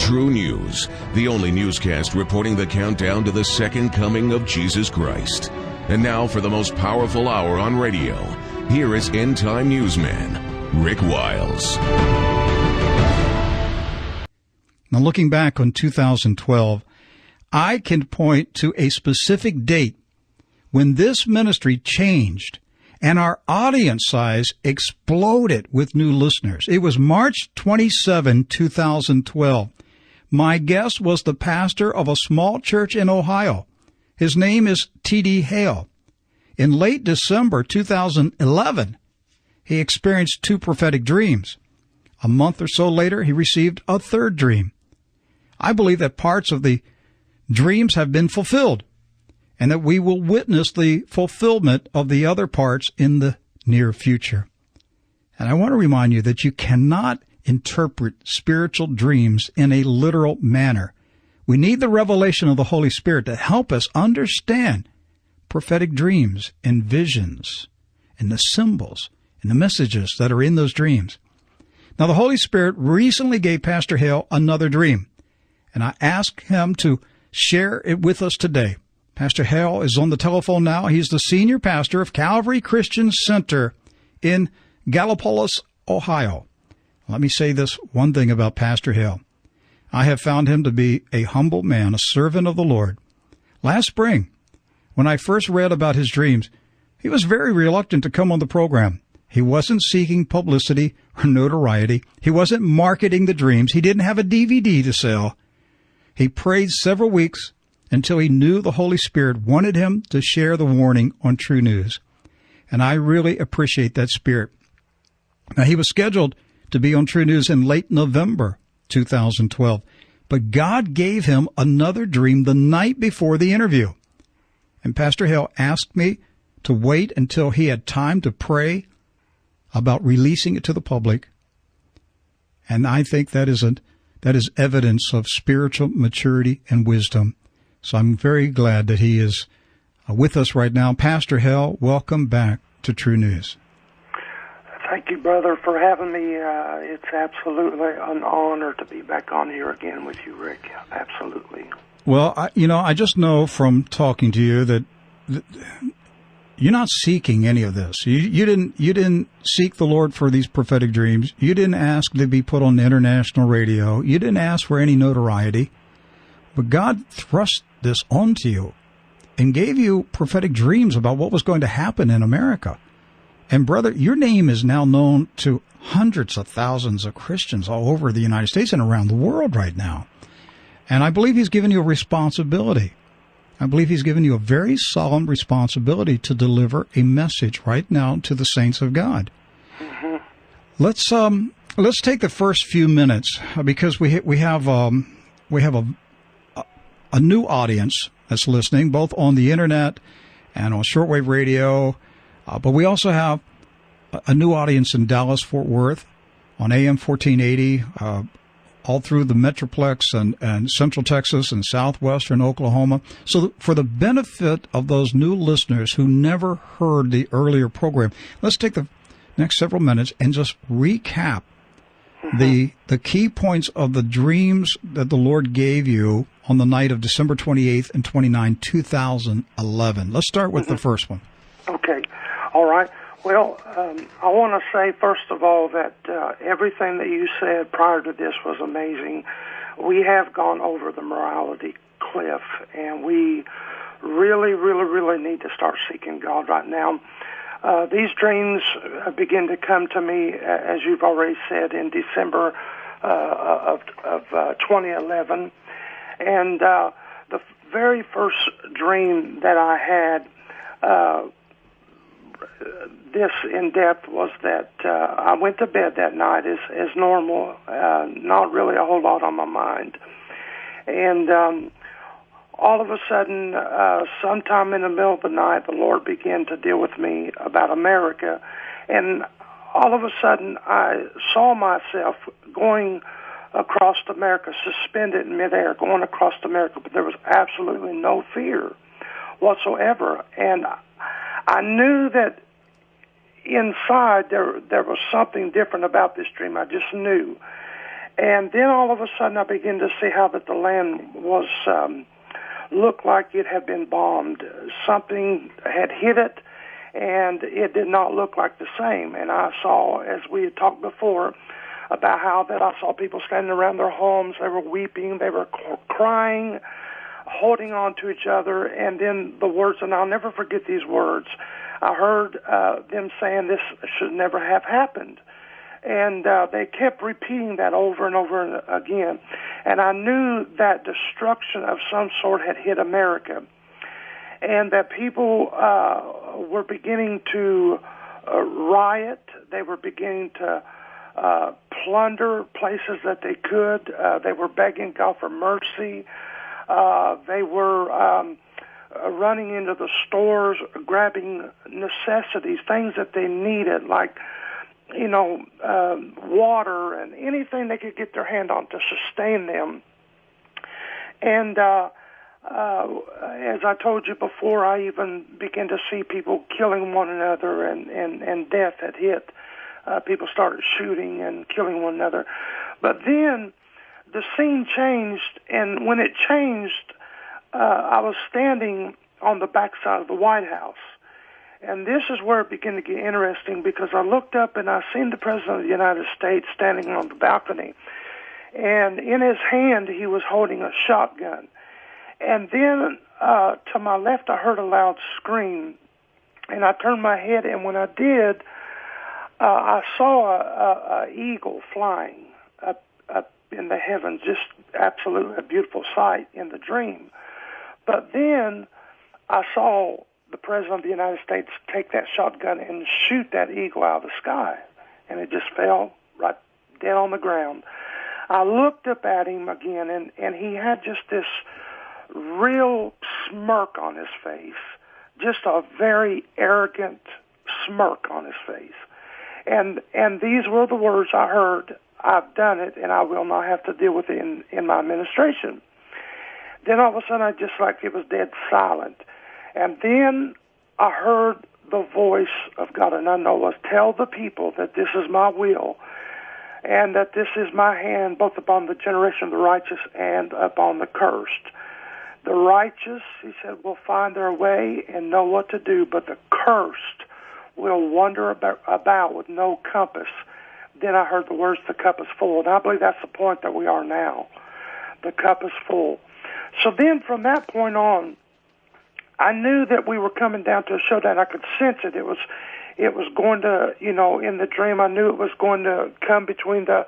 True News, the only newscast reporting the countdown to the second coming of Jesus Christ. And now for the most powerful hour on radio, here is End Time Newsman, Rick Wiles. Now, looking back on 2012, I can point to a specific date when this ministry changed and our audience size exploded with new listeners. It was March 27, 2012. My guest was the pastor of a small church in Ohio. His name is T.D. Hale. In late December 2011, he experienced 2 prophetic dreams. A month or so later, he received a 3rd dream. I believe that parts of the dreams have been fulfilled, and that we will witness the fulfillment of the other parts in the near future. And I want to remind you that you cannot interpret spiritual dreams in a literal manner. We need the revelation of the Holy Spirit to help us understand prophetic dreams and visions and the symbols and the messages that are in those dreams. Now, the Holy Spirit recently gave Pastor Hale another dream, and I asked him to share it with us today. Pastor Hale is on the telephone now. He's the senior pastor of Calvary Christian Center in Gallipolis, Ohio. Let me say this one thing about Pastor Hale. I have found him to be a humble man, a servant of the Lord. Last spring, when I first read about his dreams, he was very reluctant to come on the program. He wasn't seeking publicity or notoriety. He wasn't marketing the dreams. He didn't have a DVD to sell. He prayed several weeks until he knew the Holy Spirit wanted him to share the warning on True News. And I really appreciate that spirit. Now, he was scheduled to be on True News in late November 2012, but God gave him another dream the night before the interview. And Pastor Hale asked me to wait until he had time to pray about releasing it to the public. And I think that is evidence of spiritual maturity and wisdom. So I'm very glad that he is with us right now. Pastor Hale, welcome back to True News. Thank you, brother, for having me. It's absolutely an honor to be back on here again with you, Rick. Absolutely. Well, I just know from talking to you that you're not seeking any of this. You didn't seek the Lord for these prophetic dreams. You didn't ask to be put on international radio. You didn't ask for any notoriety. But God thrust this onto you and gave you prophetic dreams about what was going to happen in America. And brother, your name is now known to hundreds of thousands of Christians all over the United States and around the world right now. And I believe he's given you a responsibility. I believe he's given you a very solemn responsibility to deliver a message right now to the saints of God. Mm-hmm. Let's take the first few minutes because we have a new audience that's listening, both on the internet and on shortwave radio. But we also have a new audience in Dallas, Fort Worth, on AM 1480, all through the Metroplex and Central Texas and Southwestern Oklahoma. So for the benefit of those new listeners who never heard the earlier program, let's take the next several minutes and just recap the key points of the dreams that the Lord gave you on the night of December 28th and 29th, 2011. Let's start with the first one. Okay. All right. Well, I want to say, first of all, that everything that you said prior to this was amazing. We have gone over the morality cliff, and we really, really, really need to start seeking God right now. These dreams begin to come to me, as you've already said, in December of 2011. And the very first dream that I had this in depth was that I went to bed that night as normal, not really a whole lot on my mind. And all of a sudden, sometime in the middle of the night, the Lord began to deal with me about America. And all of a sudden, I saw myself going across America, suspended in midair, going across America, but there was absolutely no fear whatsoever. And I knew that inside there was something different about this dream. I just knew. And then all of a sudden I began to see how that the land was looked like it had been bombed. Something had hit it, and it did not look like the same. And I saw, as we had talked before, about how that I saw people standing around their homes. They were weeping, they were crying, holding on to each other, and then the words, and I'll never forget these words. I heard them saying this should never have happened. And they kept repeating that over and over again. And I knew that destruction of some sort had hit America, and that people were beginning to riot. They were beginning to plunder places that they could. They were begging God for mercy. They were running into the stores, grabbing necessities, things that they needed, like water and anything they could get their hand on to sustain them. And as I told you before, I even began to see people killing one another, and death had hit. People started shooting and killing one another. But then the scene changed, and when it changed, I was standing on the backside of the White House. And this is where it began to get interesting, because I looked up and I seen the President of the United States standing on the balcony. And in his hand, he was holding a shotgun. And then to my left, I heard a loud scream. And I turned my head, and when I did, I saw a eagle flying up in the heavens, just absolutely a beautiful sight in the dream. But then I saw the President of the United States take that shotgun and shoot that eagle out of the sky, and it just fell right dead on the ground. I looked up at him again, and he had just this real smirk on his face, just a very arrogant smirk on his face. And these were the words I heard: "I've done it, and I will not have to deal with it in my administration." Then all of a sudden, it was dead silent. And then I heard the voice of God, and I know it was, "Tell the people that this is my will, and that this is my hand, both upon the generation of the righteous and upon the cursed. The righteous," he said, "will find their way and know what to do, but the cursed will wander about with no compass." Then I heard the words, "The cup is full." And I believe that's the point that we are now. The cup is full. So then from that point on, I knew that we were coming down to a showdown. I could sense it. It was going to, in the dream, I knew it was going to come between the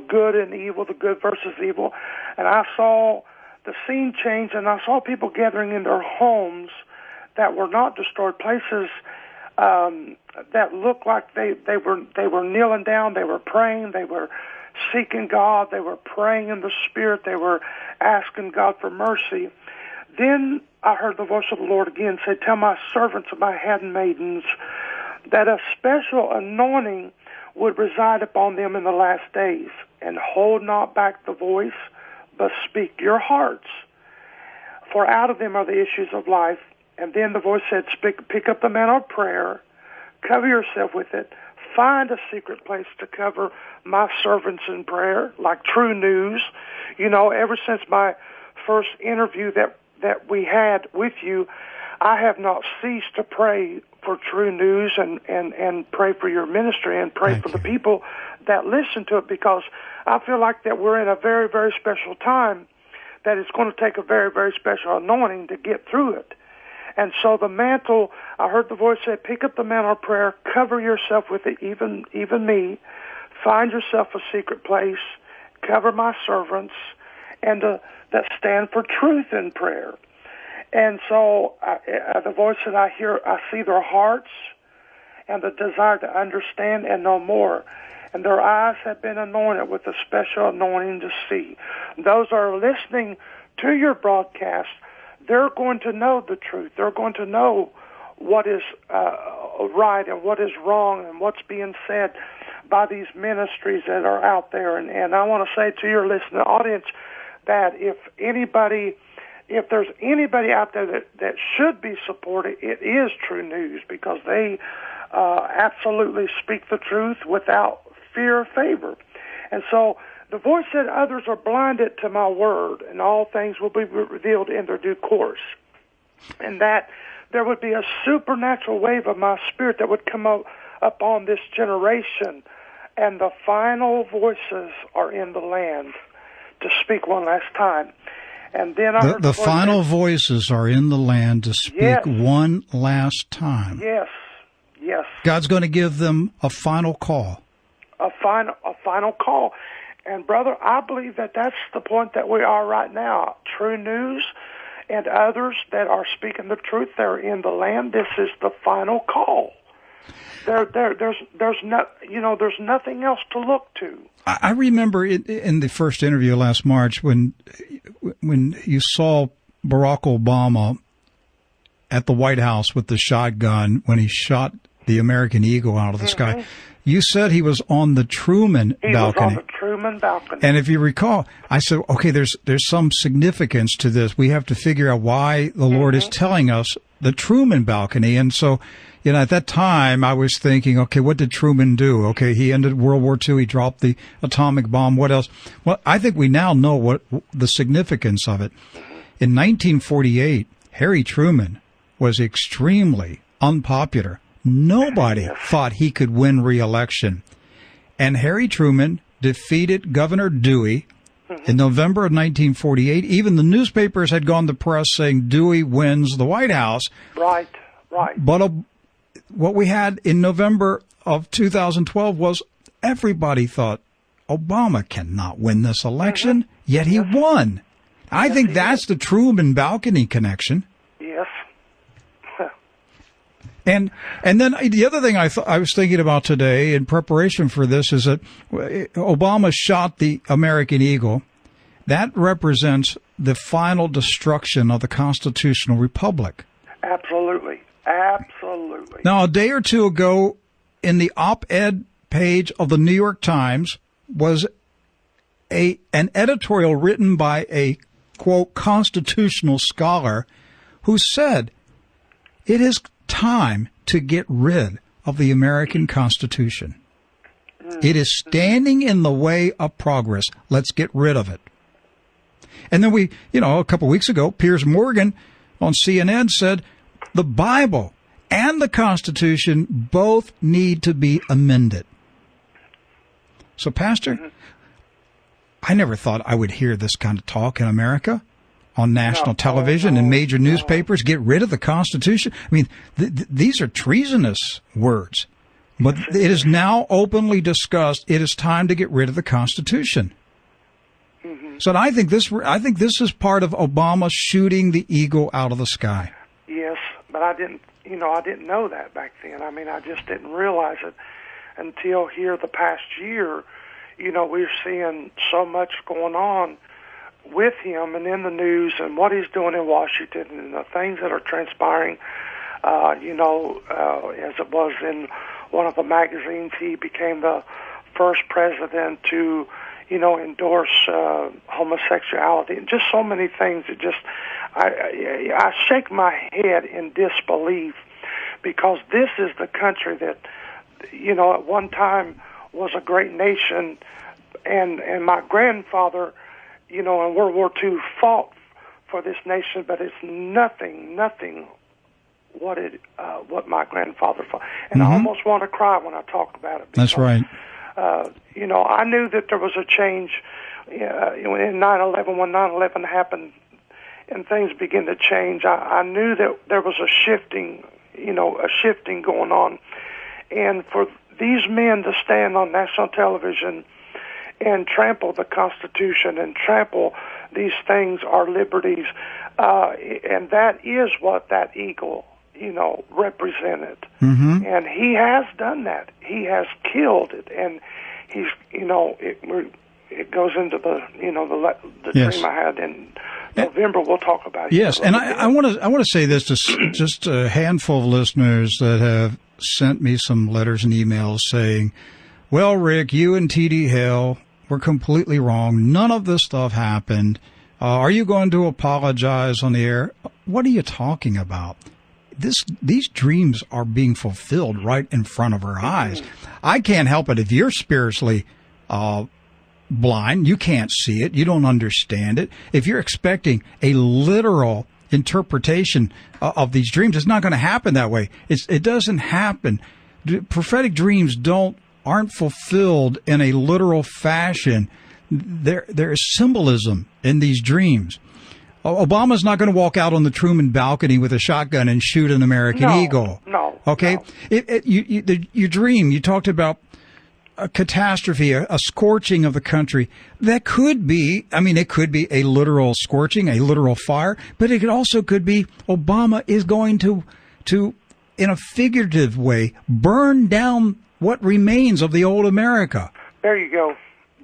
good and evil, the good versus evil. And I saw the scene change, and I saw people gathering in their homes that were not destroyed, places that looked like they were kneeling down, they were praying, they were seeking God, they were praying in the Spirit, they were asking God for mercy. Then I heard the voice of the Lord again say, "Tell my servants and my handmaidens that a special anointing would reside upon them in the last days, and hold not back the voice, but speak your hearts. For out of them are the issues of life." And then the voice said, "Pick up the mantle of prayer, cover yourself with it, find a secret place to cover my servants in prayer," like True News. Ever since my first interview that we had with you, I have not ceased to pray for True News and pray for your ministry and pray for the people that listen to it, because I feel like that we're in a very, very special time, that it's going to take a very, very special anointing to get through it. And so the mantle, I heard the voice say, "Pick up the mantle of prayer, cover yourself with it, even me. Find yourself a secret place, cover my servants, and that stand for truth in prayer." And so the voice that I hear, I see their hearts and the desire to understand and know more. And their eyes have been anointed with a special anointing to see. Those who are listening to your broadcast, they're going to know the truth. They're going to know what is right and what is wrong and what's being said by these ministries that are out there. And I want to say to your listening audience that if there's anybody out there that should be supported, it is True News, because they absolutely speak the truth without fear or favor. And so The voice said, others are blinded to my word, and all things will be revealed in their due course. And that there would be a supernatural wave of my spirit that would come up on this generation, and the final voices are in the land to speak one last time. And then I heard the final voices are in the land to speak one last time. Yes. God's going to give them a final call. A final call. And, brother, I believe that that's the point that we are right now. True News and others that are speaking the truth, they're in the land. This is the final call. There's nothing else to look to. I remember in the first interview last March when you saw Barack Obama at the White House with the shotgun when he shot the American Eagle out of the sky. You said he was on the Truman balcony. He was on the Truman balcony. And if you recall, I said, okay, there's some significance to this. We have to figure out why the Lord is telling us the Truman balcony. And so, at that time, I was thinking, okay, what did Truman do? Okay, he ended World War II. He dropped the atomic bomb. What else? Well, I think we now know what the significance of it. In 1948, Harry Truman was extremely unpopular. Nobody thought he could win re-election. And Harry Truman defeated Governor Dewey in November of 1948. Even the newspapers had gone to press saying Dewey wins the White House. Right. But what we had in November of 2012 was everybody thought Obama cannot win this election, yet he won. I think that's the Truman balcony connection. Yes. And then the other thing I was thinking about today in preparation for this is that Obama shot the American Eagle. That represents the final destruction of the constitutional republic. Absolutely. Now, a day or two ago, in the op-ed page of the New York Times was an editorial written by a, quote, constitutional scholar who said it is time to get rid of the American Constitution. It is standing in the way of progress. Let's get rid of it. And then a couple of weeks ago, Piers Morgan on CNN said the Bible and the Constitution both need to be amended. So, Pastor, I never thought I would hear this kind of talk in America on national television and major newspapers. Get rid of the Constitution. I mean, these are treasonous words. But it is now openly discussed. It is time to get rid of the Constitution. So I think this is part of Obama shooting the eagle out of the sky. Yes, but I didn't know that back then. I mean, I just didn't realize it until here the past year. We're seeing so much going on with him and in the news and what he's doing in Washington and the things that are transpiring. As it was in one of the magazines, he became the first president to, endorse homosexuality and just so many things. I shake my head in disbelief because this is the country that, at one time was a great nation, and my grandfather, in World War II fought for this nation, but it's nothing what my grandfather fought. And I almost want to cry when I talk about it. Because, that's right. I knew that there was a change in 9/11 when 9/11 happened and things began to change. I knew that there was a shifting going on. And for these men to stand on national television and trample the Constitution and trample these things, our liberties, and that is what that eagle, represented. And he has done that. He has killed it, and he's, it goes into the dream I had in November. We'll talk about it. Yes, and I want to say this to just a handful of listeners that have sent me some letters and emails saying, well, Rick, you and T.D. Hale were completely wrong. None of this stuff happened. Are you going to apologize on the air? What are you talking about? These dreams are being fulfilled right in front of our eyes. I can't help it if you're spiritually blind. You can't see it. You don't understand it. If you're expecting a literal interpretation of these dreams, it's not going to happen that way. It doesn't happen. Prophetic dreams aren't fulfilled in a literal fashion. There is symbolism in these dreams. Obama's not going to walk out on the Truman balcony with a shotgun and shoot an American eagle. No. Okay? No. Your dream, you talked about a catastrophe, a scorching of the country. That could be, it could be a literal scorching, a literal fire, but it also could be Obama is going to, in a figurative way, burn down what remains of the old America. There you go.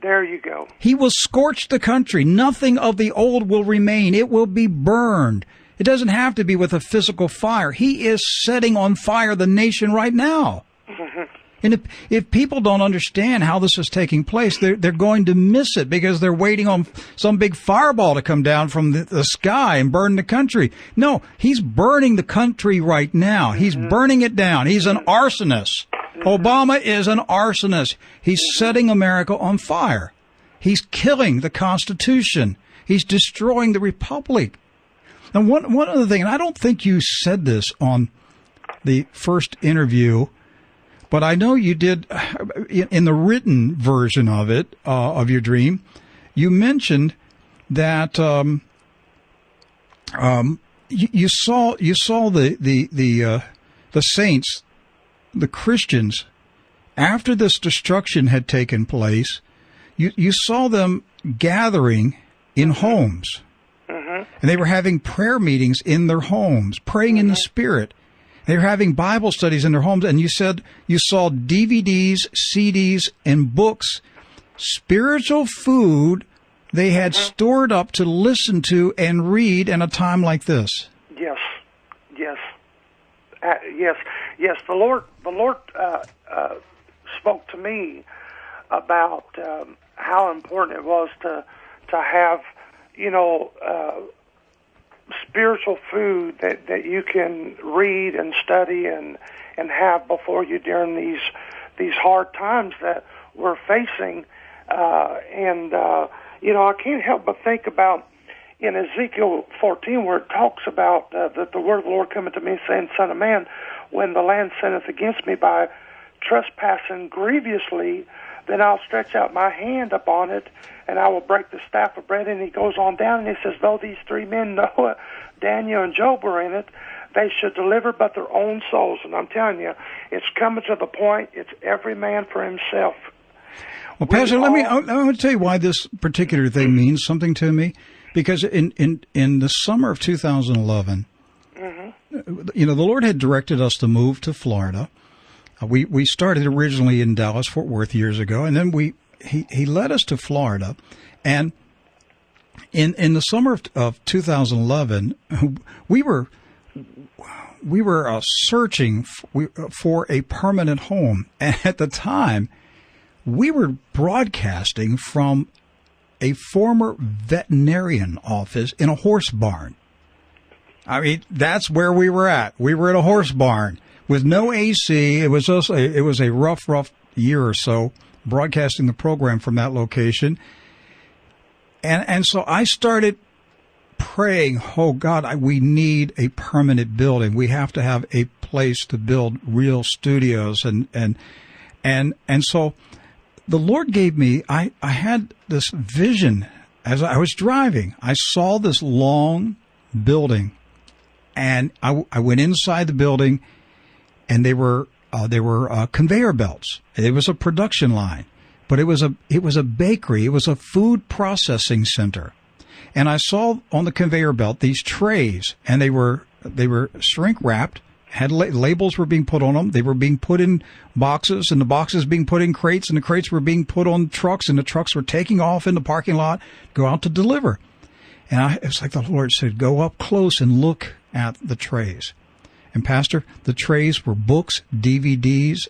There you go. He will scorch the country. Nothing of the old will remain. It will be burned. It doesn't have to be with a physical fire. He is setting on fire the nation right now. Mm-hmm. And if people don't understand how this is taking place, they're going to miss it because they're waiting on some big fireball to come down from the sky and burn the country. No, he's burning the country right now. He's burning it down. He's an arsonist. Obama is an arsonist. He's setting America on fire. He's killing the Constitution. He's destroying the Republic. And one other thing, and I don't think you said this on the first interview, but I know you did in the written version of it, of your dream. You mentioned that you saw the saints, the Christians, after this destruction had taken place. You saw them gathering in homes, and they were having prayer meetings in their homes, praying in the Spirit. They were having Bible studies in their homes, and you said you saw DVDs, CDs, and books, spiritual food they had stored up to listen to and read in a time like this. Yes. The Lord spoke to me about how important it was to have, spiritual food that you can read and study and have before you during these hard times that we're facing. I can't help but think about in Ezekiel 14 where it talks about that the word of the Lord cometh to me, saying, Son of man, when the land sinneth against me by trespassing grievously, then I'll stretch out my hand upon it, and I will break the staff of bread. And he goes on down, and he says, though these three men, Noah, Daniel, and Job, were in it, they should deliver but their own souls. And I'm telling you, it's coming to the point, it's every man for himself. Well, Pastor, I want to tell you why this particular thing means something to me. Because in the summer of 2011, the Lord had directed us to move to Florida. We started originally in Dallas, Fort Worth years ago, and then he led us to Florida. And in the summer of 2011, we were searching for a permanent home. And at the time, we were broadcasting from a former veterinarian office in a horse barn. That's where we were at. We were at a horse barn with no AC. It was a rough year or so broadcasting the program from that location. And so I started praying, oh God, we need a permanent building. We have to have a place to build real studios. And so the Lord gave me, I had this vision as I was driving. I saw this long building, and I went inside the building, and they were conveyor belts. It was a production line, but it was a bakery. It was a food processing center. And I saw on the conveyor belt these trays, and they were shrink wrapped. Labels were being put on them. They were being put in boxes, and the boxes being put in crates, and the crates were being put on trucks, and the trucks were taking off in the parking lot, go out to deliver. And it was like the Lord said, go up close and look at the trays. And Pastor, the trays were books, DVDs,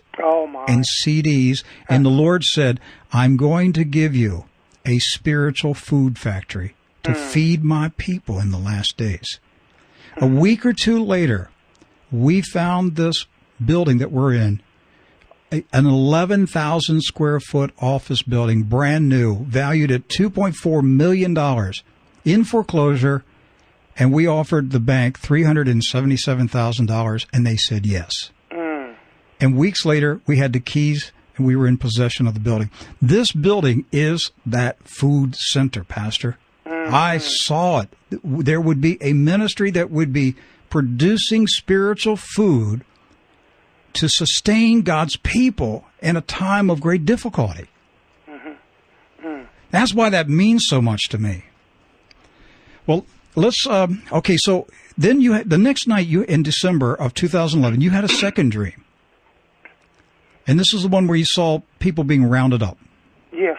and CDs. And the Lord said, I'm going to give you a spiritual food factory to feed my people in the last days. A week or two later, we found this building that we're in an 11,000 square foot office building, brand new, valued at $2.4 million in foreclosure. And we offered the bank $377,000, and they said yes. And weeks later, we had the keys, and we were in possession of the building. This building is that food center, Pastor. I saw it. There would be a ministry that would be producing spiritual food to sustain God's people in a time of great difficulty. That's why that means so much to me. Well, let's, okay, so then you had, the next night in December of 2011, you had a second dream. And this is the one where you saw people being rounded up. Yes.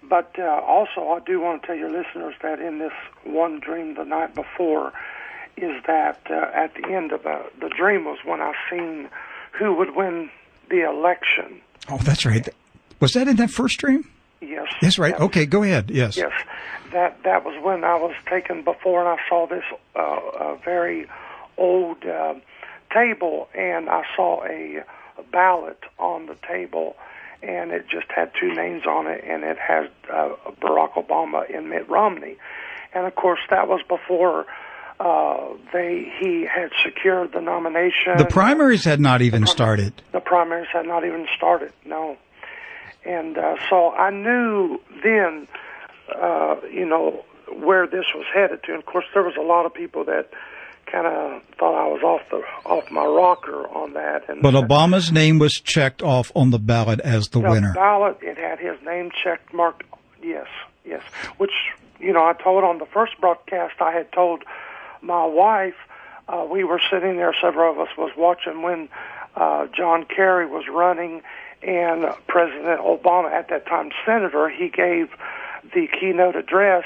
But also, I do want to tell your listeners that in this one dream the night before, is that at the end of the dream was when I seen who would win the election. Oh, that's right. Was that in that first dream? Yes. That's right. Okay, go ahead. Yes. Yes. That was when I was taken before, and I saw this very old table, and I saw a ballot on the table, and it just had two names on it, and it had Barack Obama and Mitt Romney. And, of course, that was before he had secured the nomination. The primaries had not even started. The primaries had not even started, no. And so I knew then, where this was headed to. And, of course, there was a lot of people that kind of thought I was off my rocker on that. And but Obama's name was checked off on the ballot as the winner. The ballot, it had his name checked, marked, yes. Which, I told on the first broadcast, I had told my wife, we were sitting there, several of us was watching when John Kerry was running, and President Obama, at that time senator, he gave the keynote address.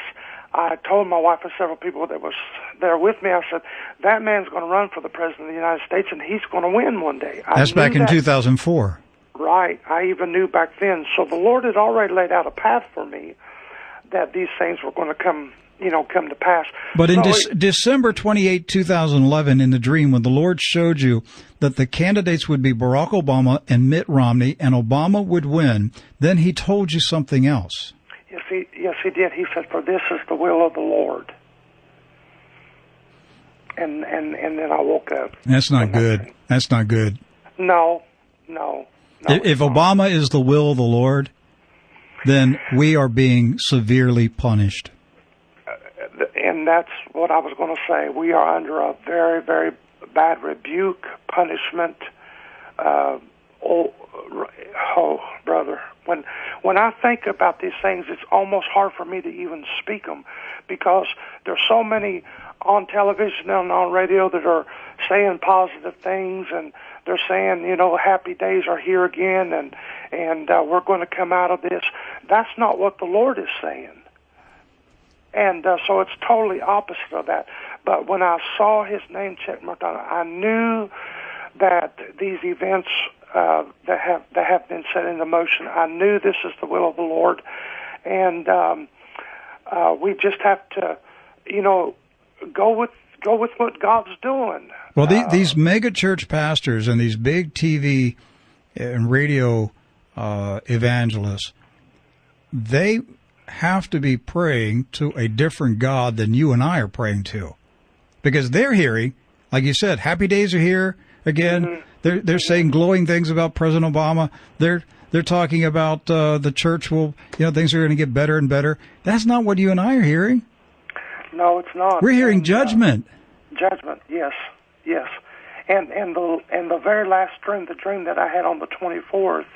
I told my wife and several people that was there with me, I said, that man's going to run for the President of the United States, and he's going to win one day. That's back in 2004. Right. I even knew back then. So the Lord had already laid out a path for me that these things were going to come to pass. But in December 28, 2011, in the dream, when the Lord showed you that the candidates would be Barack Obama and Mitt Romney, and Obama would win, then he told you something else. Yes, he did. He said, "For this is the will of the Lord." And then I woke up. That's not good. That's not good. No. If Obama is the will of the Lord, then we are being severely punished. And that's what I was going to say. We are under a very, very bad rebuke, punishment. Brother, when I think about these things, it's almost hard for me to even speak them, because there's so many on television and on radio that are saying positive things, and they're saying, happy days are here again, and we're going to come out of this. That's not what the Lord is saying. And so it's totally opposite of that. But when I saw his name check marked on it, I knew that these events that have been set into motion, I knew this is the will of the Lord. And we just have to, go with what God's doing. Well, these mega church pastors and these big TV and radio evangelists, they have to be praying to a different God than you and I are praying to, because they're hearing, like you said, happy days are here again. Mm-hmm. They're saying glowing things about President Obama. They're talking about the church will, things are going to get better and better. That's not what you and I are hearing. No, it's not. We're hearing judgment. Judgment, yes. And the very last dream, the dream that I had on the 24th,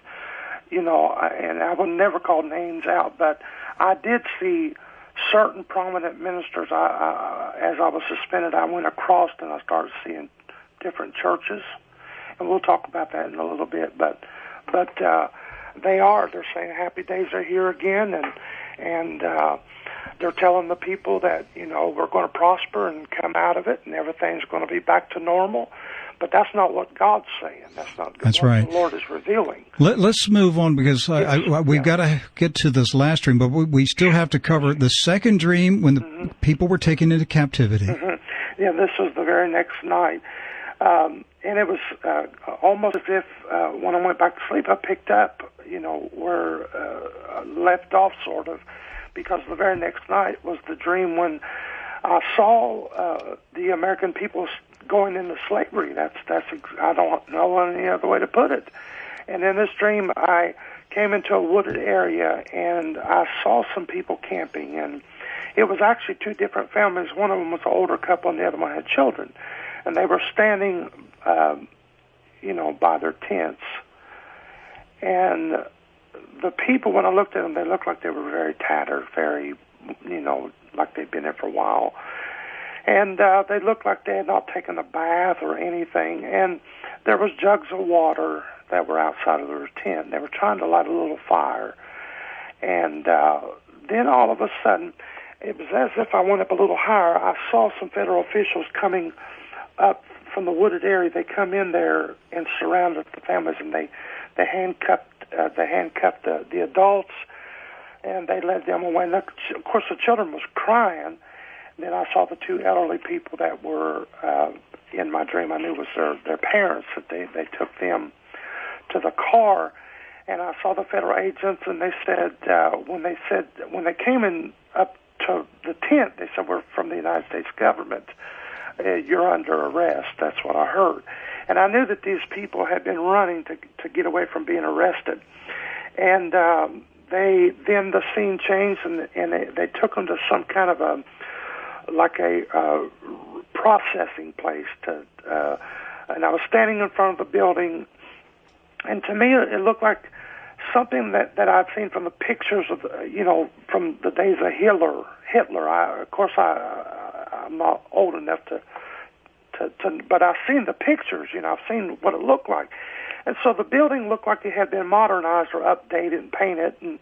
and I would never call names out, but I did see certain prominent ministers. As I was suspended, I went across and I started seeing different churches, and we'll talk about that in a little bit. But they're saying happy days are here again, and they're telling the people that we're going to prosper and come out of it, and everything's going to be back to normal. But that's not what God's saying. That's not what right. The Lord is revealing. Let's move on, because we've got to get to this last dream, but we still have to cover the second dream when the people were taken into captivity. Yeah, this was the very next night. And it was almost as if when I went back to sleep, I picked up, where left off, sort of, because the very next night was the dream when I saw the American people going into slavery. That's I don't know any other way to put it. And in this dream, I came into a wooded area, and I saw some people camping, and it was actually two different families. One of them was an older couple, and the other one had children. And they were standing, by their tents. And the people, when I looked at them, they looked like they were very tattered, very, like they'd been there for a while. And they looked like they had not taken a bath or anything. And there was jugs of water that were outside of their tent. They were trying to light a little fire. And then all of a sudden, it was as if I went up a little higher. I saw some federal officials coming up from the wooded area. They come in there and surrounded the families, and they handcuffed the adults, and they led them away. And of course, the children was crying. Then I saw the two elderly people that were in my dream. I knew it was their parents. That they took them to the car, and I saw the federal agents, and they said when they came in up to the tent, they said, "We're from the United States government. You're under arrest." That's what I heard. And I knew that these people had been running to get away from being arrested. And then the scene changed, and they took them to some kind of a processing place. And I was standing in front of the building, and to me it looked like something that I've seen from the pictures of, from the days of Hitler. I'm not old enough to but I've seen the pictures. I've seen what it looked like, and so the building looked like it had been modernized or updated and painted, and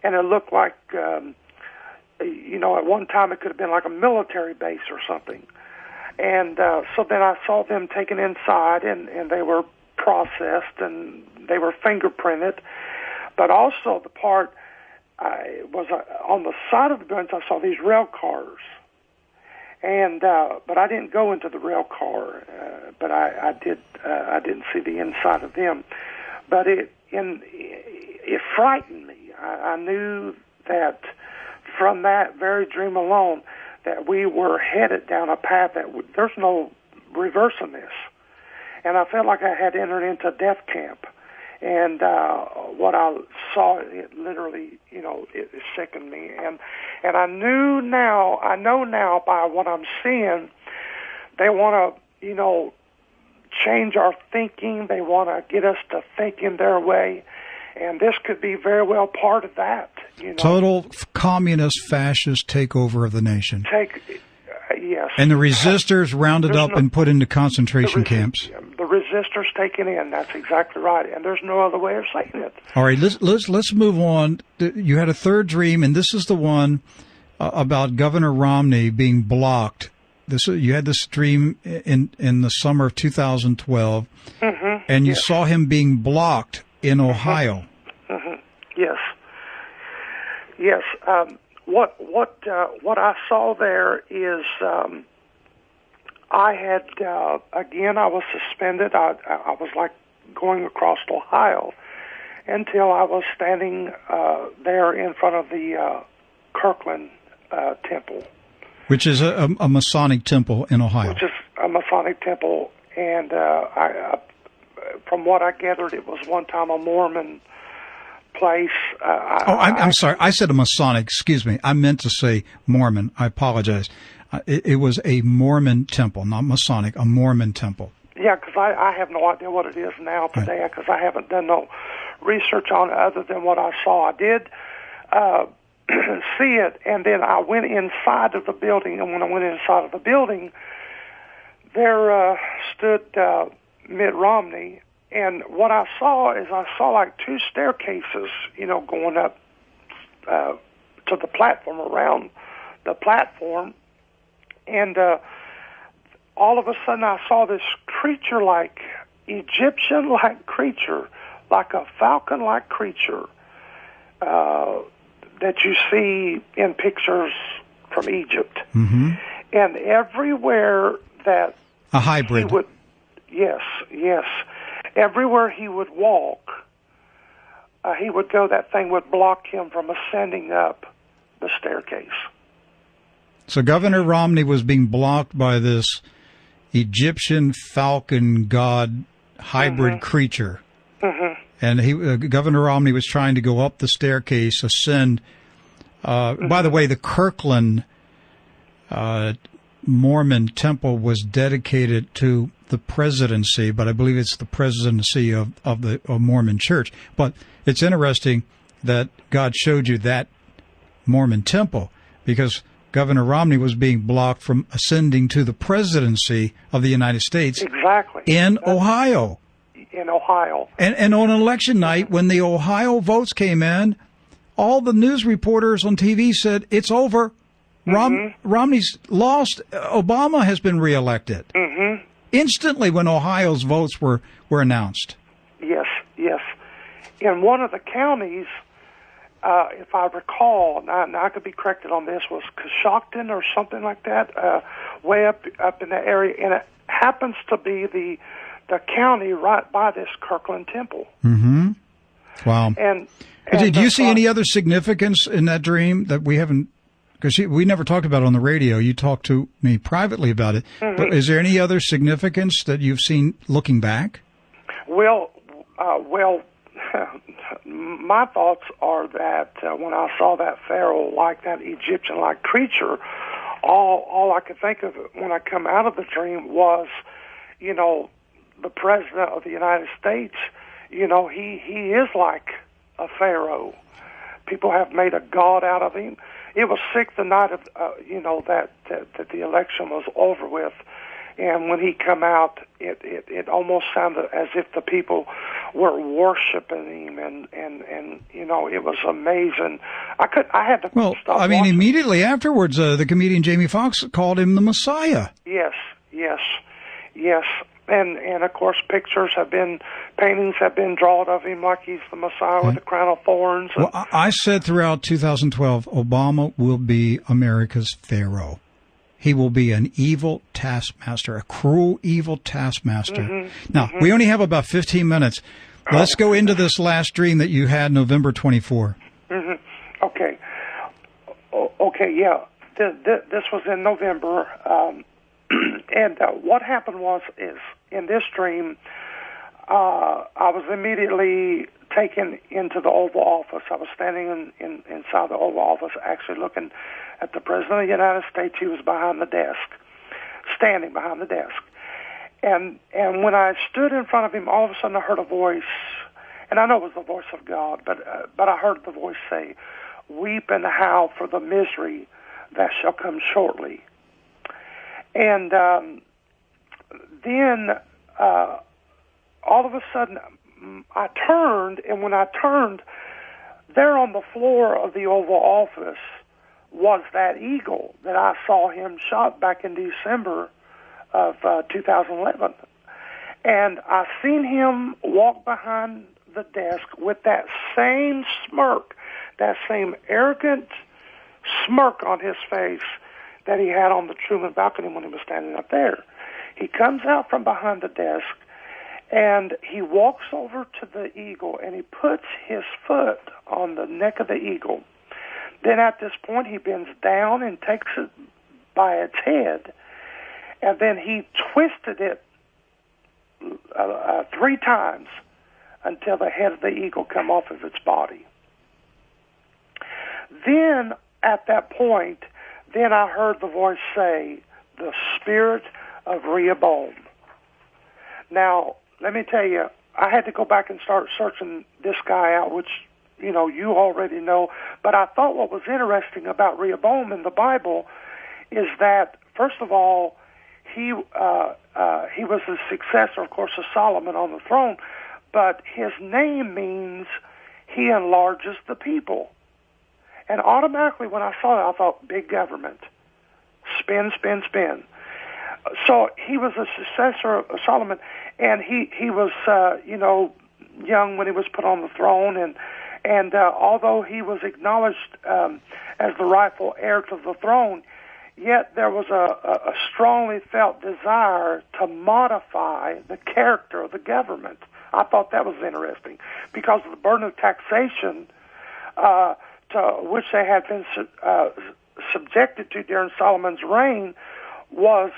and it looked like at one time it could have been like a military base or something. And so then I saw them taken inside, and they were processed, and they were fingerprinted. But also the part was on the side of the buildings, I saw these rail cars. And but I didn't go into the rail car, but I didn't see the inside of them. But it frightened me. I knew that from that very dream alone that we were headed down a path that there's no reversing this. And I felt like I had entered into death camp. And what I saw, it literally, it sickened me. And I know now by what I'm seeing, they want to, change our thinking. They want to get us to think in their way. And this could be very well part of that. Total communist, fascist takeover of the nation. Yes. And the resistors rounded up and put into concentration camps. The resistors taken in. That's exactly right. And there's no other way of saying it. All right, let's move on. You had a third dream, and this is the one about Governor Romney being blocked. You had this dream in the summer of 2012, and you saw him being blocked in Ohio. Yes. Yes. What I saw there is I had again I was suspended. I was like going across Ohio until I was standing there in front of the Kirkland Temple, which is a Masonic temple in Ohio. Which is a Masonic temple, and from what I gathered, it was one time a Mormon place. I'm sorry. I said a Masonic. Excuse me. I meant to say Mormon. I apologize. It was a Mormon temple, not Masonic, a Mormon temple. Yeah, because I have no idea what it is now today, because I haven't done no research on it other than what I saw. I did see it, and then I went inside of the building, and when I went inside of the building, there stood Mitt Romney. And what I saw is like two staircases, going up to the platform, around the platform. And all of a sudden I saw this creature-like, Egyptian-like creature, like a falcon-like creature that you see in pictures from Egypt. And everywhere that a hybrid. he would, yes, everywhere he would walk, he would go, that thing would block him from ascending up the staircase. So Governor Romney was being blocked by this Egyptian falcon god hybrid creature. Mm-hmm. And Governor Romney was trying to go up the staircase, ascend. By the way, the Kirkland Mormon temple was dedicated to the presidency, but I believe it's the presidency of the Mormon Church. But it's interesting that God showed you that Mormon temple, because Governor Romney was being blocked from ascending to the presidency of the United States. Exactly. In Ohio. In Ohio. And on election night, when the Ohio votes came in, all the news reporters on TV said, it's over. Romney's lost. Obama has been reelected. Mm-hmm. Instantly when Ohio's votes were announced. Yes. In one of the counties, if I recall, now I could be corrected on this, was Coshocton or something like that, way up in that area, and it happens to be the county right by this Kirkland Temple. Mm-hmm. Wow. And did you see any other significance in that dream that we haven't? Because we never talked about it on the radio. You talked to me privately about it. Mm-hmm. But is there any other significance that you've seen looking back? Well, my thoughts are that when I saw that pharaoh-like, that Egyptian-like creature, all I could think of when I come out of the dream was, the President of the United States. He is like a pharaoh. People have made a god out of him. It was sick the night of, that the election was over with. And when he come out, it almost sounded as if the people were worshiping him, and it was amazing. I had to stop. I mean, immediately afterwards, the comedian Jamie Foxx called him the Messiah. Yes, and of course, paintings have been drawn of him like he's the Messiah with a crown of thorns. Well, I said throughout 2012, Obama will be America's Pharaoh. He will be an evil taskmaster, a cruel, evil taskmaster. Mm-hmm. Now, we only have about 15 minutes. Let's go into this last dream that you had November 24. Mm-hmm. Okay, yeah. This was in November. And what happened is in this dream, I was immediately taken into the Oval Office. I was standing inside the Oval Office, actually looking at the President of the United States. He was behind the desk, standing behind the desk. And when I stood in front of him, all of a sudden I heard a voice, and I know it was the voice of God, but I heard the voice say, "Weep and howl for the misery that shall come shortly." And then all of a sudden I turned, and when I turned, there on the floor of the Oval Office was that eagle that I saw him shot back in December of 2011. And I seen him walk behind the desk with that same smirk, that same arrogant smirk on his face that he had on the Truman balcony when he was standing up there. He comes out from behind the desk, and he walks over to the eagle, and he puts his foot on the neck of the eagle. Then at this point, he bends down and takes it by its head, and then he twisted it 3 times until the head of the eagle come off of its body. Then, at that point, then I heard the voice say, "The spirit of Rehoboam." Now, let me tell you, I had to go back and start searching this guy out, which, you already know. But I thought what was interesting about Rehoboam in the Bible is that, first of all, he was the successor, of course, of Solomon on the throne, but his name means he enlarges the people. And automatically when I saw it, I thought, big government. Spin, spin, spin. So he was a successor of Solomon, and he was, young when he was put on the throne, and although he was acknowledged as the rightful heir to the throne, yet there was a strongly felt desire to modify the character of the government. I thought that was interesting because of the burden of taxation to which they had been subjected to during Solomon's reign was,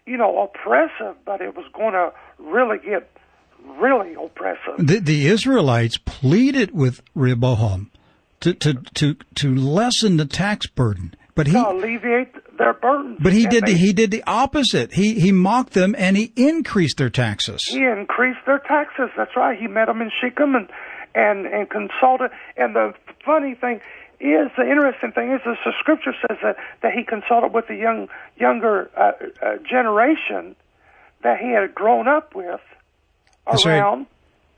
oppressive, but it was going to really get really oppressive. The Israelites pleaded with Rehoboam to lessen the tax burden, but to alleviate their burdens. But he did the opposite. He mocked them and he increased their taxes. He increased their taxes. That's right. He met them in Shechem and consulted. And the funny thing is, the interesting thing is, the scripture says that he consulted with the younger generation that he had grown up with around. Right.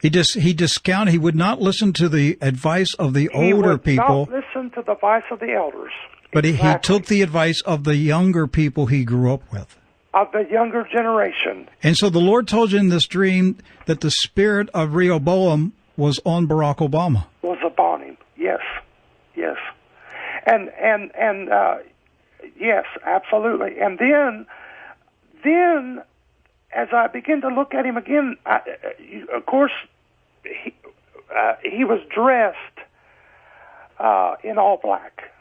He discounted. He would not listen to the advice of the older people. He would not listen to the advice of the elders. But he took the advice of the younger people he grew up with. Of the younger generation. And so the Lord told you in this dream that the spirit of Rehoboam was on Barack Obama. Was upon him. Yes. Yes. And yes, absolutely. And then as I begin to look at him again, of course, he was dressed in all black.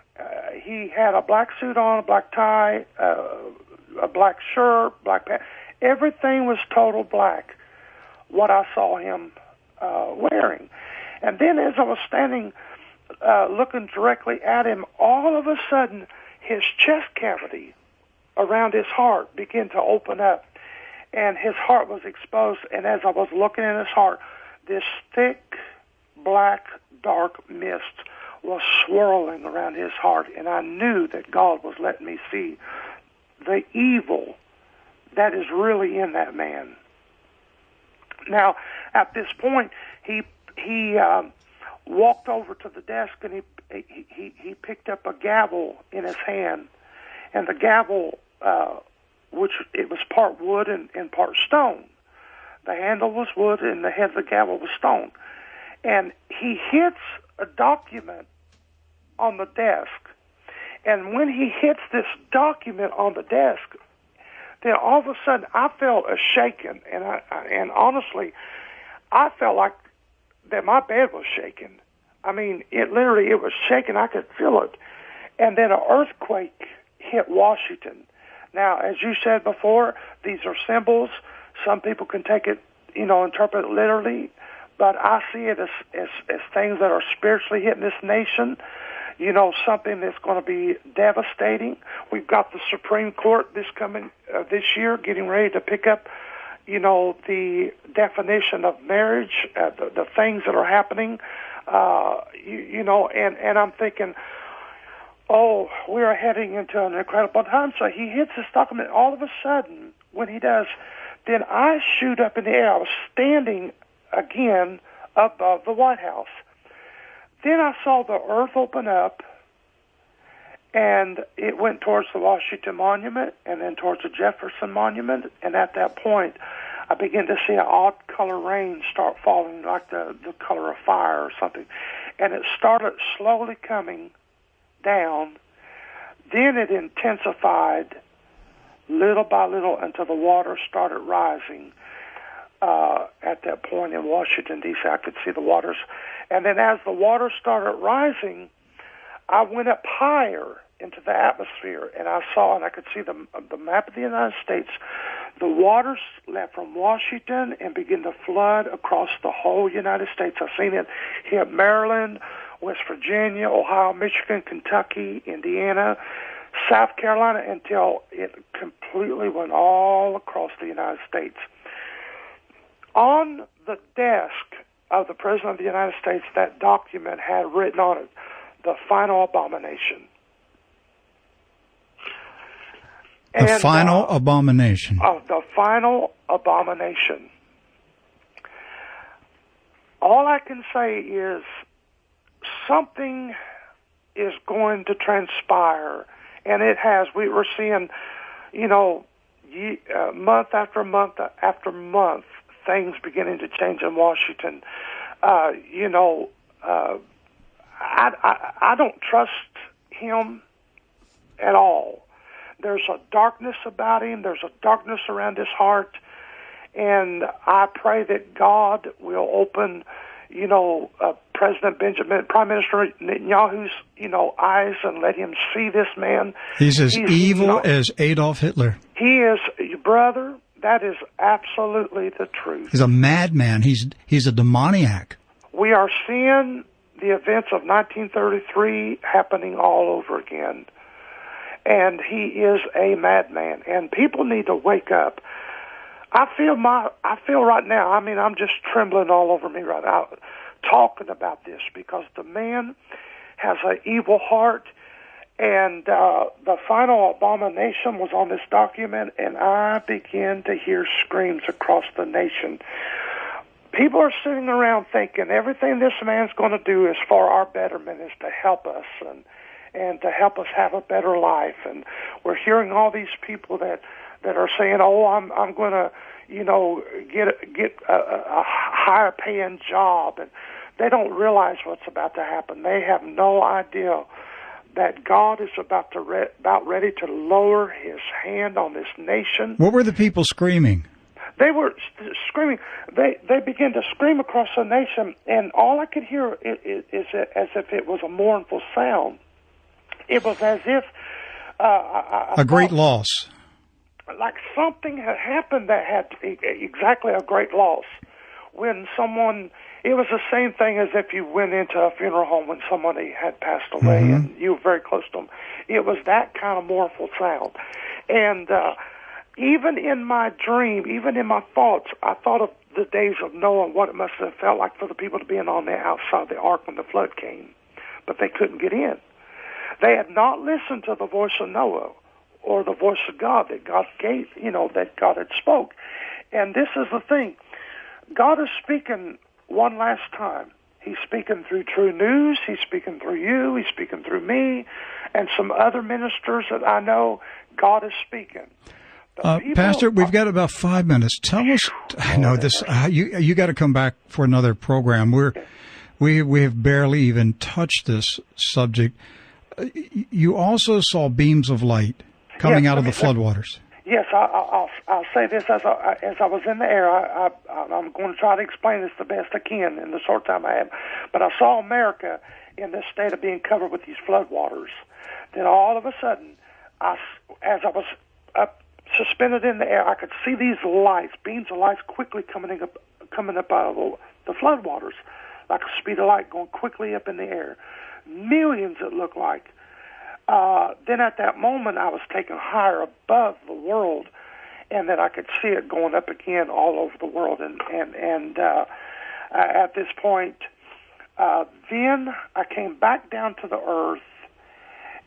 He had a black suit on, a black tie, a black shirt, black pants. Everything was total black, what I saw him wearing. And then as I was standing looking directly at him, all of a sudden his chest cavity around his heart began to open up, and his heart was exposed. And as I was looking at his heart, this thick, black, dark mist was swirling around his heart, and I knew that God was letting me see the evil that is really in that man. Now, at this point, he walked over to the desk, and he picked up a gavel in his hand, and the gavel, which it was part wood and part stone. The handle was wood, and the head of the gavel was stone. And he hits a document on the desk. And when he hits this document on the desk, then all of a sudden I felt a shaking. And honestly, I felt like that my bed was shaking. I mean, it was shaking. I could feel it. And then an earthquake hit Washington. Now, as you said before, these are symbols. Some people can take it, interpret it literally. But I see it as things that are spiritually hitting this nation, something that's going to be devastating. We've got the Supreme Court this year getting ready to pick up, the definition of marriage, the things that are happening, and I'm thinking, oh, we are heading into an incredible time. So he hits this document. All of a sudden, when he does, then I shoot up in the air. I was standing again above the White House. Then I saw the earth open up, and it went towards the Washington Monument and then towards the Jefferson Monument. And at that point, I began to see an odd color rain start falling, like the color of fire or something. And it started slowly coming down. Then it intensified little by little until the water started rising. At that point in Washington, D.C., I could see the waters. And then as the water started rising, I went up higher into the atmosphere, and I saw, and I could see the map of the United States. The waters left from Washington and began to flood across the whole United States. I've seen it hit Maryland, West Virginia, Ohio, Michigan, Kentucky, Indiana, South Carolina, until it completely went all across the United States. On the desk of the President of the United States, that document had written on it, the final abomination. The final abomination. The final abomination. All I can say is something is going to transpire, and it has. We were seeing, month after month after month, things beginning to change in Washington. I don't trust him at all. There's a darkness about him. There's a darkness around his heart. And I pray that God will open, President Benjamin, Prime Minister Netanyahu's, eyes and let him see this man. He's as evil as Adolf Hitler. He is, brother, that is absolutely the truth. He's a madman. He's a demoniac. We are seeing the events of 1933 happening all over again. And he is a madman. And people need to wake up. I feel right now, I'm just trembling all over me right now talking about this, because the man has an evil heart, and the final abomination was on this document, and I began to hear screams across the nation. People are sitting around thinking everything this man's going to do is for our betterment, is to help us and to help us have a better life. And we're hearing all these people that are saying, "Oh, I'm going to, get a higher paying job," and they don't realize what's about to happen. They have no idea that God is about ready to lower His hand on this nation. What were the people screaming? They were screaming. They began to scream across the nation, and all I could hear is as if it was a mournful sound. It was as if a great loss. Like something had happened that had exactly a great loss. When someone, it was the same thing as if you went into a funeral home when somebody had passed away, mm-hmm. and you were very close to them. It was that kind of mournful sound. And even in my dream, even in my thoughts, I thought of the days of Noah and what it must have felt like for the people to be on the outside of the ark when the flood came. But they couldn't get in. They had not listened to the voice of Noah or the voice of God that God gave, that God had spoke. And this is the thing. God is speaking one last time. He's speaking through True News. He's speaking through you. He's speaking through me and some other ministers that I know. God is speaking. Pastor, we've got about 5 minutes. Tell us, I know this, you got to come back for another program. We have barely even touched this subject. You also saw beams of light coming out of the floodwaters. Yes, I'll say this as I was in the air. I'm going to try to explain this the best I can in the short time I have. But I saw America in this state of being covered with these floodwaters. Then all of a sudden, as I was up suspended in the air, I could see these lights, beams of lights, quickly coming up out of the floodwaters, like a speed of light going quickly up in the air. Millions, it looked like. Then at that moment, I was taken higher above the world, and then I could see it going up again all over the world. And at this point, then I came back down to the earth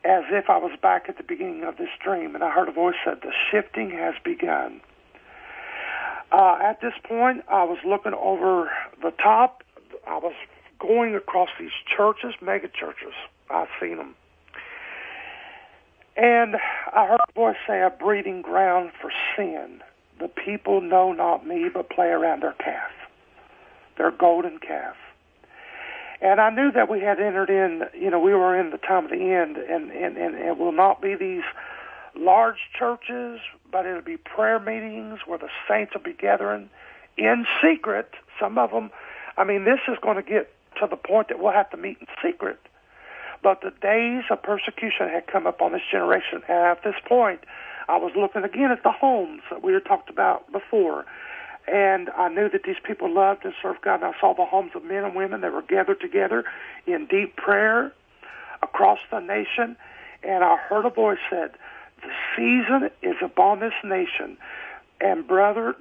as if I was back at the beginning of this dream, and I heard a voice that the shifting has begun. At this point, I was looking over the top. I was going across these churches, mega churches. I've seen them. And I heard a voice say, "A breeding ground for sin. The people know not me, but play around their calf, their golden calf." And I knew that we had entered in, we were in the time of the end, and it will not be these large churches, but it'll be prayer meetings where the saints will be gathering in secret. Some of them, this is going to get to the point that we'll have to meet in secret. But the days of persecution had come upon this generation. And at this point, I was looking again at the homes that we had talked about before. And I knew that these people loved and served God. And I saw the homes of men and women that were gathered together in deep prayer across the nation. And I heard a voice said, "The season is upon this nation." And brother,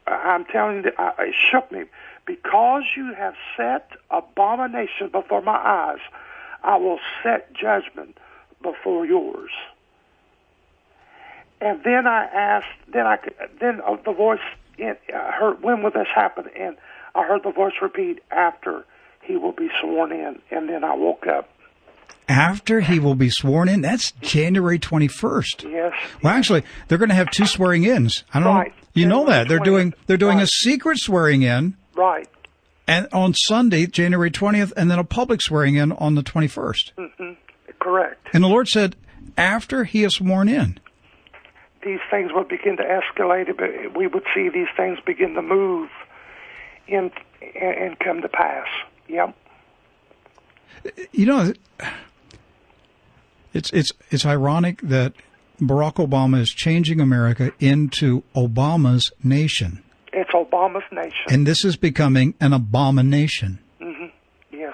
I'm telling you, it shook me. "Because you have set abomination before my eyes, I will set judgment before yours." And then I asked, the voice, I heard, "When will this happen?" And I heard the voice repeat, "After he will be sworn in." And then I woke up. After he will be sworn in? That's January 21st. Yes. Well, actually, they're going to have two swearing-ins. I don't know. You know that. They're doing a secret swearing-in. Right. And on Sunday, January 20th, and then a public swearing-in on the 21st. Mm-hmm. Correct. And the Lord said, after he is sworn in. These things would begin to escalate, but we would see these things begin to move in and come to pass. Yep. You know, it's ironic that Barack Obama is changing America into Obama's nation. It's Obama's nation. And this is becoming an abomination. Mm-hmm. Yes.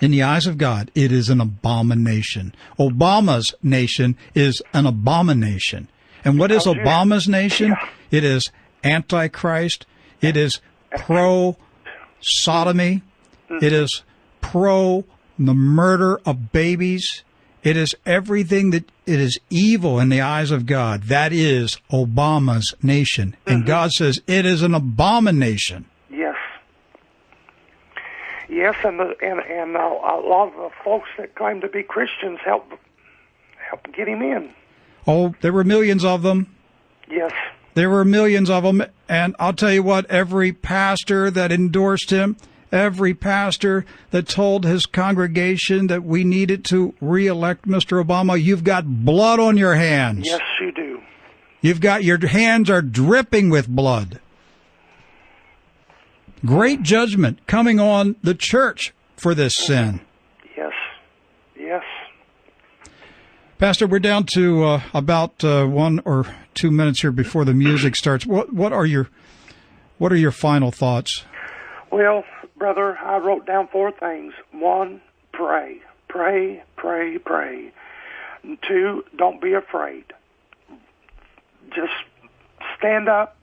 In the eyes of God, it is an abomination. Obama's nation is an abomination. And what is Obama's nation? Yeah. It is antichrist. It is pro-sodomy. It is pro the murder of babies. It is everything that it is evil in the eyes of God. That is Obama's nation. And God says it is an abomination. Yes. Yes, and a lot of the folks that claim to be Christians help get him in. Oh, there were millions of them. Yes. There were millions of them. And I'll tell you what, every pastor that endorsed him, every pastor that told his congregation that we needed to re-elect Mr. Obama, you've got blood on your hands. Yes, you do. Your hands are dripping with blood. Great judgment coming on the church for this sin. Yes. Yes. Pastor, we're down to about 1 or 2 minutes here before the music starts. What are your final thoughts? Well, brother, I wrote down 4 things. 1, pray. Pray, pray, pray. 2, don't be afraid. Just stand up,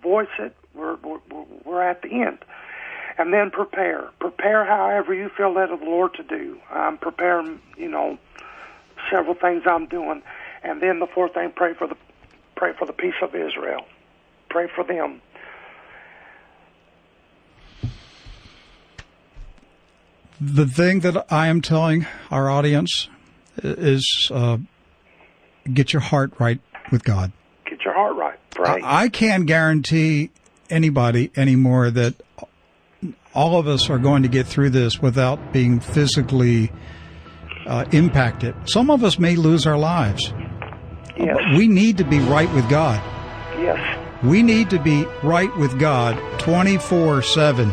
voice it. We're at the end. And then prepare. Prepare however you feel led of the Lord to do. I'm preparing, several things I'm doing. And then the 4th thing, pray for the peace of Israel. Pray for them. The thing that I am telling our audience is get your heart right with God. Get your heart right. Pray. I can't guarantee anybody anymore that all of us are going to get through this without being physically impacted. Some of us may lose our lives. Yes. But we need to be right with God. Yes. We need to be right with God 24/7.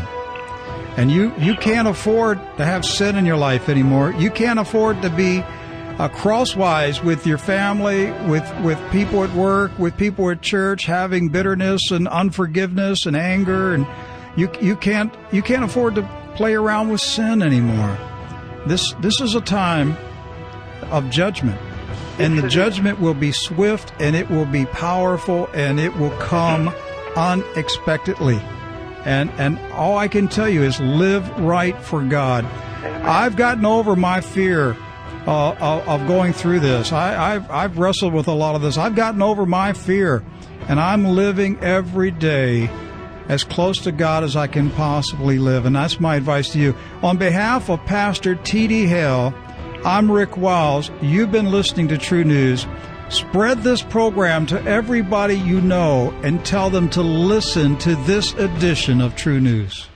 And you can't afford to have sin in your life anymore. You can't afford to be crosswise with your family, with people at work, with people at church, having bitterness and unforgiveness and anger, and you can't afford to play around with sin anymore. This is a time of judgment, and the judgment will be swift, and it will be powerful, and it will come unexpectedly. And all I can tell you is live right for God. I've gotten over my fear of going through this. I've wrestled with a lot of this. I've gotten over my fear, and I'm living every day as close to God as I can possibly live. And that's my advice to you. On behalf of Pastor T.D. Hale, I'm Rick Wiles. You've been listening to True News. Spread this program to everybody you know and tell them to listen to this edition of True News.